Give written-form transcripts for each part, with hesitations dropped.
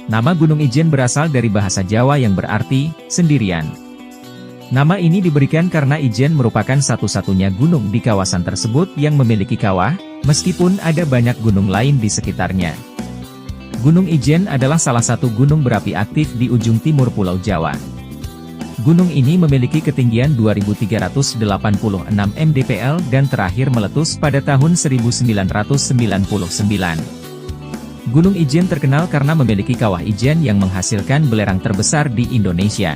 Nama Gunung Ijen berasal dari bahasa Jawa yang berarti sendirian. Nama ini diberikan karena Ijen merupakan satu-satunya gunung di kawasan tersebut yang memiliki kawah, meskipun ada banyak gunung lain di sekitarnya. Gunung Ijen adalah salah satu gunung berapi aktif di ujung timur Pulau Jawa. Gunung ini memiliki ketinggian 2.386 mdpl dan terakhir meletus pada tahun 1999. Gunung Ijen terkenal karena memiliki kawah ijen yang menghasilkan belerang terbesar di Indonesia.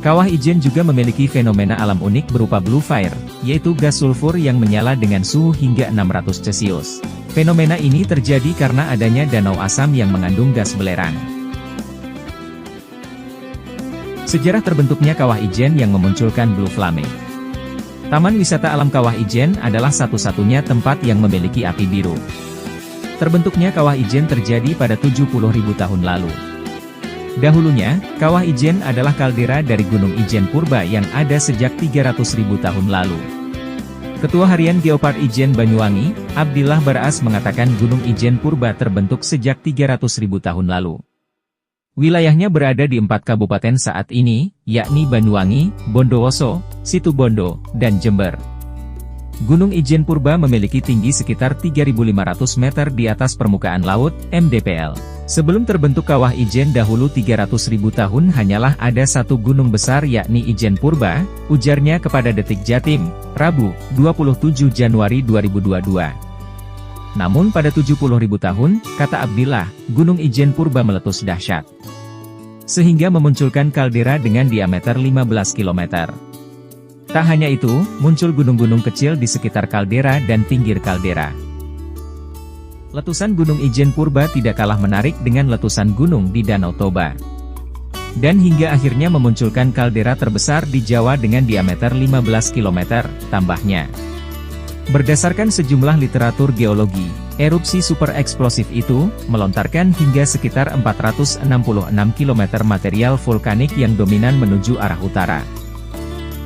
Kawah Ijen juga memiliki fenomena alam unik berupa blue fire, yaitu gas sulfur yang menyala dengan suhu hingga 600 Celcius. Fenomena ini terjadi karena adanya danau asam yang mengandung gas belerang. Sejarah terbentuknya Kawah Ijen yang memunculkan Blue Flame. Taman Wisata Alam Kawah Ijen adalah satu-satunya tempat yang memiliki api biru. Terbentuknya Kawah Ijen terjadi pada 70.000 tahun lalu. Dahulunya, Kawah Ijen adalah kaldera dari Gunung Ijen Purba yang ada sejak 300.000 tahun lalu. Ketua Harian Geopark Ijen Banyuwangi, Abdillah Baraas mengatakan Gunung Ijen Purba terbentuk sejak 300.000 tahun lalu. Wilayahnya berada di 4 kabupaten saat ini, yakni Banyuwangi, Bondowoso, Situbondo, dan Jember. Gunung Ijen Purba memiliki tinggi sekitar 3.500 meter di atas permukaan laut, mdpl. Sebelum terbentuk Kawah Ijen dahulu 300.000 tahun hanyalah ada satu gunung besar yakni Ijen Purba, ujarnya kepada Detik Jatim, Rabu, 27 Januari 2022. Namun pada 70.000 tahun, kata Abdillah, Gunung Ijen Purba meletus dahsyat. Sehingga memunculkan kaldera dengan diameter 15 km. Tak hanya itu, muncul gunung-gunung kecil di sekitar kaldera dan pinggir kaldera. Letusan Gunung Ijen Purba tidak kalah menarik dengan letusan gunung di Danau Toba. Dan hingga akhirnya memunculkan kaldera terbesar di Jawa dengan diameter 15 km, tambahnya. Berdasarkan sejumlah literatur geologi, erupsi super eksplosif itu melontarkan hingga sekitar 466 km material vulkanik yang dominan menuju arah utara.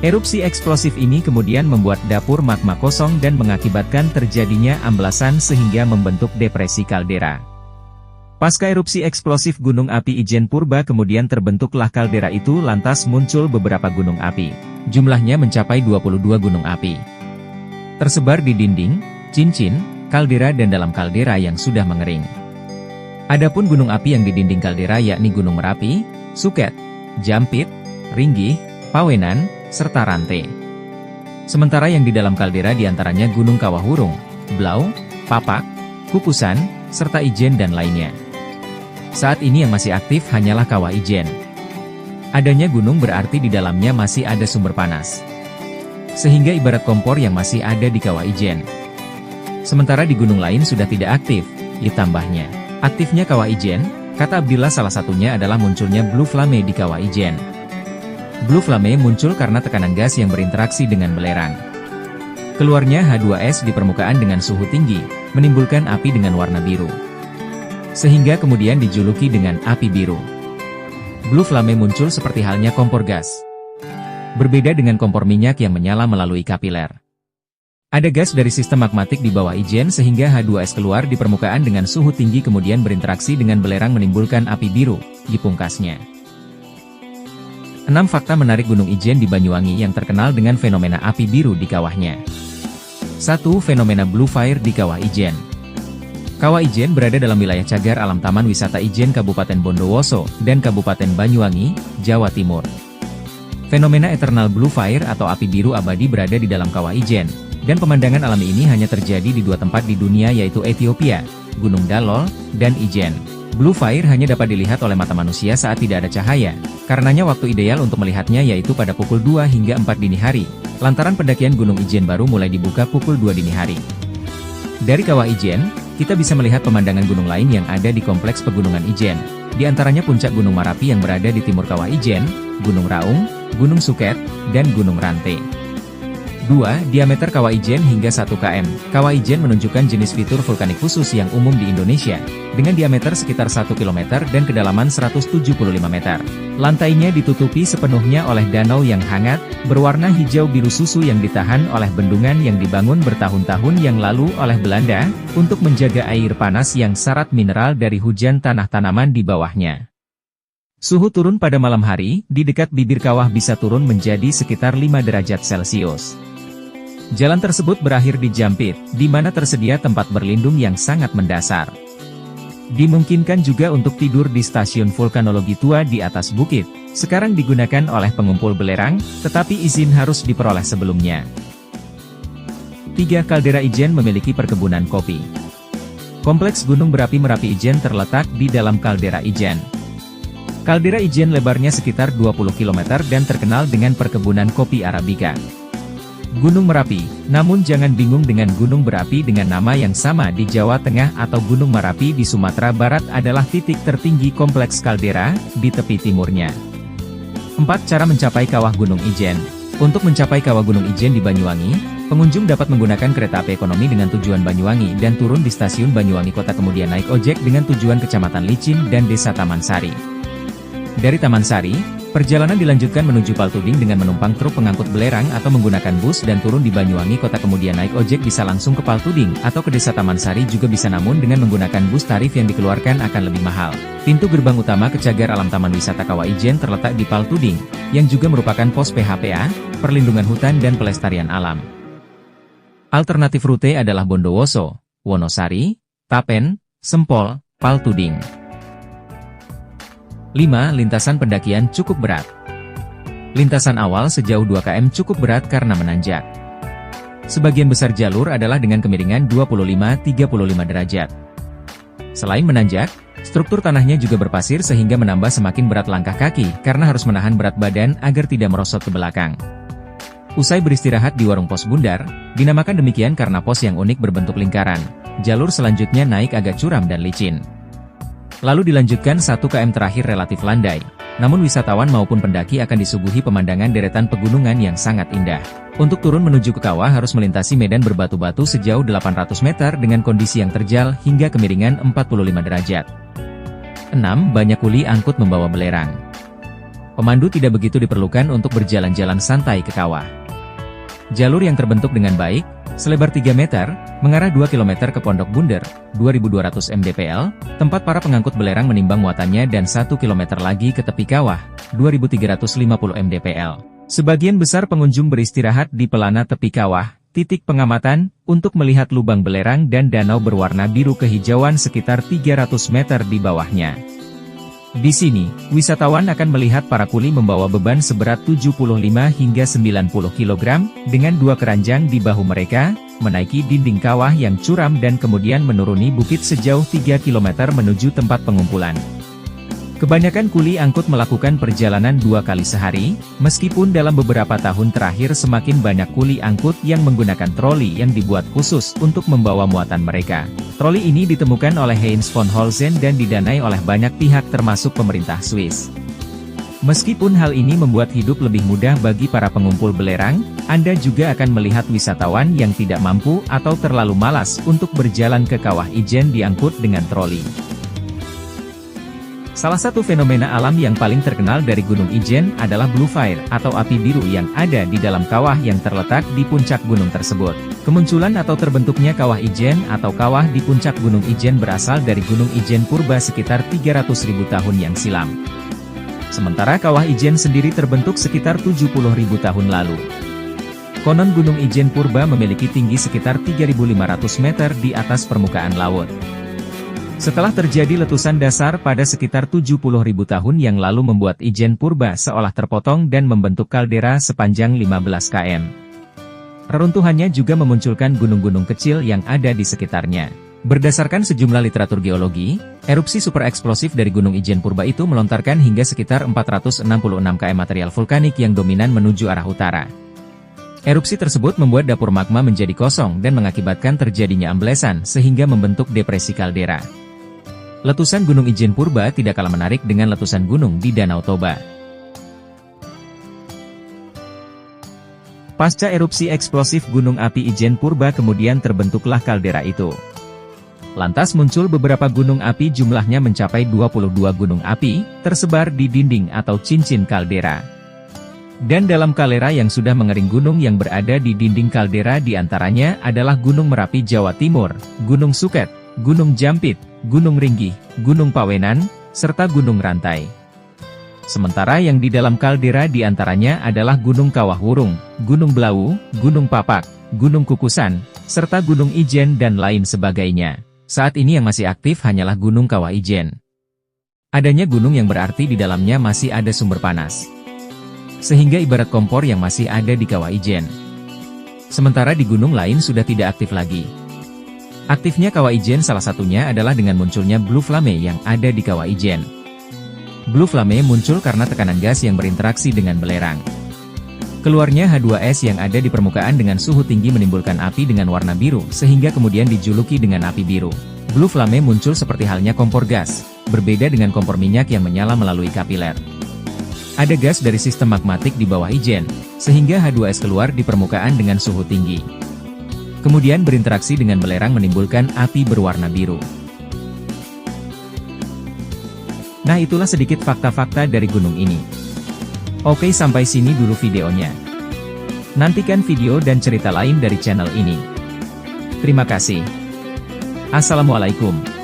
Erupsi eksplosif ini kemudian membuat dapur magma kosong dan mengakibatkan terjadinya amblasan sehingga membentuk depresi kaldera. Pasca erupsi eksplosif Gunung Api Ijen Purba kemudian terbentuklah kaldera itu lantas muncul beberapa gunung api. Jumlahnya mencapai 22 gunung api. Tersebar di dinding, cincin, kaldera dan dalam kaldera yang sudah mengering. Adapun gunung api yang di dinding kaldera yakni Gunung Merapi, Suket, Jampit, Ringgih, Pawenan, serta Rante. Sementara yang di dalam kaldera diantaranya Gunung Kawahurung, Blau, Papak, Kukusan, serta Ijen dan lainnya. Saat ini yang masih aktif hanyalah Kawah Ijen. Adanya gunung berarti di dalamnya masih ada sumber panas. Sehingga ibarat kompor yang masih ada di Kawah Ijen. Sementara di gunung lain sudah tidak aktif, ditambahnya. Aktifnya Kawah Ijen, kata Abdillah salah satunya adalah munculnya Blue Flame di Kawah Ijen. Blue Flame muncul karena tekanan gas yang berinteraksi dengan belerang. Keluarnya H2S di permukaan dengan suhu tinggi, menimbulkan api dengan warna biru. Sehingga kemudian dijuluki dengan api biru. Blue Flame muncul seperti halnya kompor gas. Berbeda dengan kompor minyak yang menyala melalui kapiler. Ada gas dari sistem magmatik di bawah Ijen sehingga H2S keluar di permukaan dengan suhu tinggi kemudian berinteraksi dengan belerang menimbulkan api biru, dipungkasnya. 6 fakta menarik Gunung Ijen di Banyuwangi yang terkenal dengan fenomena api biru di kawahnya. 1. Fenomena Blue Fire di Kawah Ijen. Kawah Ijen berada dalam wilayah cagar alam Taman Wisata Ijen Kabupaten Bondowoso dan Kabupaten Banyuwangi, Jawa Timur. Fenomena Eternal Blue Fire atau api biru abadi berada di dalam Kawah Ijen, dan pemandangan alami ini hanya terjadi di 2 tempat di dunia yaitu Ethiopia, Gunung Dalol, dan Ijen. Blue Fire hanya dapat dilihat oleh mata manusia saat tidak ada cahaya, karenanya waktu ideal untuk melihatnya yaitu pada pukul 2 hingga 4 dini hari, lantaran pendakian Gunung Ijen baru mulai dibuka pukul 2 dini hari. Dari Kawah Ijen, kita bisa melihat pemandangan gunung lain yang ada di kompleks pegunungan Ijen, di antaranya puncak Gunung Merapi yang berada di timur Kawah Ijen, Gunung Raung, Gunung Suket, dan Gunung Rante. 2. Diameter kawah ijen hingga 1 km. Kawah ijen menunjukkan jenis fitur vulkanik khusus yang umum di Indonesia, dengan diameter sekitar 1 km dan kedalaman 175 meter. Lantainya ditutupi sepenuhnya oleh danau yang hangat, berwarna hijau biru susu yang ditahan oleh bendungan yang dibangun bertahun-tahun yang lalu oleh Belanda, untuk menjaga air panas yang syarat mineral dari hujan tanah tanaman di bawahnya. Suhu turun pada malam hari, di dekat bibir kawah bisa turun menjadi sekitar 5 derajat Celcius. Jalan tersebut berakhir di Jampit, di mana tersedia tempat berlindung yang sangat mendasar. Dimungkinkan juga untuk tidur di stasiun vulkanologi tua di atas bukit, sekarang digunakan oleh pengumpul belerang, tetapi izin harus diperoleh sebelumnya. 3. Kaldera Ijen memiliki perkebunan kopi. Kompleks Gunung Berapi Merapi Ijen terletak di dalam kaldera Ijen. Kaldera Ijen lebarnya sekitar 20 km dan terkenal dengan perkebunan kopi Arabica. Gunung Merapi, namun jangan bingung dengan gunung berapi dengan nama yang sama di Jawa Tengah atau Gunung Merapi di Sumatera Barat adalah titik tertinggi kompleks kaldera, di tepi timurnya. 4. Cara mencapai kawah Gunung Ijen. Untuk mencapai kawah Gunung Ijen di Banyuwangi, pengunjung dapat menggunakan kereta api ekonomi dengan tujuan Banyuwangi dan turun di stasiun Banyuwangi Kota kemudian naik ojek dengan tujuan Kecamatan Licin dan Desa Taman Sari. Dari Taman Sari, perjalanan dilanjutkan menuju Paltuding dengan menumpang truk pengangkut belerang atau menggunakan bus dan turun di Banyuwangi Kota kemudian naik ojek bisa langsung ke Paltuding atau ke Desa Taman Sari juga bisa namun dengan menggunakan bus tarif yang dikeluarkan akan lebih mahal. Pintu gerbang utama ke Cagar Alam Taman Wisata Kawah Ijen terletak di Paltuding, yang juga merupakan pos PHPA, Perlindungan Hutan dan Pelestarian Alam. Alternatif rute adalah Bondowoso, Wonosari, Tapen, Sempol, Paltuding. 5. Lintasan pendakian cukup berat. Lintasan awal sejauh 2 km cukup berat karena menanjak. Sebagian besar jalur adalah dengan kemiringan 25-35 derajat. Selain menanjak, struktur tanahnya juga berpasir sehingga menambah semakin berat langkah kaki karena harus menahan berat badan agar tidak merosot ke belakang. Usai beristirahat di warung pos Bundar, dinamakan demikian karena pos yang unik berbentuk lingkaran. Jalur selanjutnya naik agak curam dan licin. Lalu dilanjutkan 1 km terakhir relatif landai, namun wisatawan maupun pendaki akan disuguhi pemandangan deretan pegunungan yang sangat indah. Untuk turun menuju ke kawah harus melintasi medan berbatu-batu sejauh 800 meter dengan kondisi yang terjal hingga kemiringan 45 derajat. 6. Banyak kuli angkut membawa belerang. Pemandu tidak begitu diperlukan untuk berjalan-jalan santai ke kawah. Jalur yang terbentuk dengan baik, selebar 3 meter, mengarah 2 km ke Pondok Bunder, 2200 mdpl, tempat para pengangkut belerang menimbang muatannya dan 1 km lagi ke tepi kawah, 2350 mdpl. Sebagian besar pengunjung beristirahat di pelana tepi kawah, titik pengamatan, untuk melihat lubang belerang dan danau berwarna biru kehijauan sekitar 300 meter di bawahnya. Di sini, wisatawan akan melihat para kuli membawa beban seberat 75 hingga 90 kg, dengan 2 keranjang di bahu mereka, menaiki dinding kawah yang curam dan kemudian menuruni bukit sejauh 3 km menuju tempat pengumpulan. Kebanyakan kuli angkut melakukan perjalanan 2 kali sehari, meskipun dalam beberapa tahun terakhir semakin banyak kuli angkut yang menggunakan troli yang dibuat khusus untuk membawa muatan mereka. Troli ini ditemukan oleh Heinz von Holzen dan didanai oleh banyak pihak termasuk pemerintah Swiss. Meskipun hal ini membuat hidup lebih mudah bagi para pengumpul belerang, Anda juga akan melihat wisatawan yang tidak mampu atau terlalu malas untuk berjalan ke Kawah Ijen diangkut dengan troli. Salah satu fenomena alam yang paling terkenal dari Gunung Ijen adalah Blue Fire atau api biru yang ada di dalam kawah yang terletak di puncak gunung tersebut. Kemunculan atau terbentuknya Kawah Ijen atau kawah di puncak Gunung Ijen berasal dari Gunung Ijen purba sekitar 300.000 tahun yang silam. Sementara Kawah Ijen sendiri terbentuk sekitar 70.000 tahun lalu. Konon Gunung Ijen purba memiliki tinggi sekitar 3.500 meter di atas permukaan laut. Setelah terjadi letusan dasar pada sekitar 70.000 tahun yang lalu membuat Ijen purba seolah terpotong dan membentuk kaldera sepanjang 15 km. Reruntuhannya juga memunculkan gunung-gunung kecil yang ada di sekitarnya. Berdasarkan sejumlah literatur geologi, erupsi super eksplosif dari Gunung Ijen purba itu melontarkan hingga sekitar 466 km material vulkanik yang dominan menuju arah utara. Erupsi tersebut membuat dapur magma menjadi kosong dan mengakibatkan terjadinya amblesan sehingga membentuk depresi kaldera. Letusan Gunung Ijen purba tidak kalah menarik dengan letusan gunung di Danau Toba. Pasca erupsi eksplosif Gunung Api Ijen Purba kemudian terbentuklah kaldera itu. Lantas muncul beberapa gunung api jumlahnya mencapai 22 gunung api, tersebar di dinding atau cincin kaldera. Dan dalam kaldera yang sudah mengering gunung yang berada di dinding kaldera diantaranya adalah Gunung Merapi Jawa Timur, Gunung Suket, Gunung Jampit, Gunung Ringgih, Gunung Pawenan, serta Gunung Rantai. Sementara yang di dalam kaldera diantaranya adalah Gunung Kawah Wurung, Gunung Blawu, Gunung Papak, Gunung Kukusan, serta Gunung Ijen dan lain sebagainya. Saat ini yang masih aktif hanyalah Gunung Kawah Ijen. Adanya gunung yang berarti di dalamnya masih ada sumber panas. Sehingga ibarat kompor yang masih ada di Kawah Ijen. Sementara di gunung lain sudah tidak aktif lagi. Aktifnya Kawah Ijen salah satunya adalah dengan munculnya Blue Flame yang ada di Kawah Ijen. Blue Flame muncul karena tekanan gas yang berinteraksi dengan belerang. Keluarnya H2S yang ada di permukaan dengan suhu tinggi menimbulkan api dengan warna biru sehingga kemudian dijuluki dengan api biru. Blue Flame muncul seperti halnya kompor gas, berbeda dengan kompor minyak yang menyala melalui kapiler. Ada gas dari sistem magmatik di bawah Ijen, sehingga H2S keluar di permukaan dengan suhu tinggi. Kemudian berinteraksi dengan belerang menimbulkan api berwarna biru. Nah, itulah sedikit fakta-fakta dari gunung ini. Oke, sampai sini dulu videonya. Nantikan video dan cerita lain dari channel ini. Terima kasih. Assalamualaikum.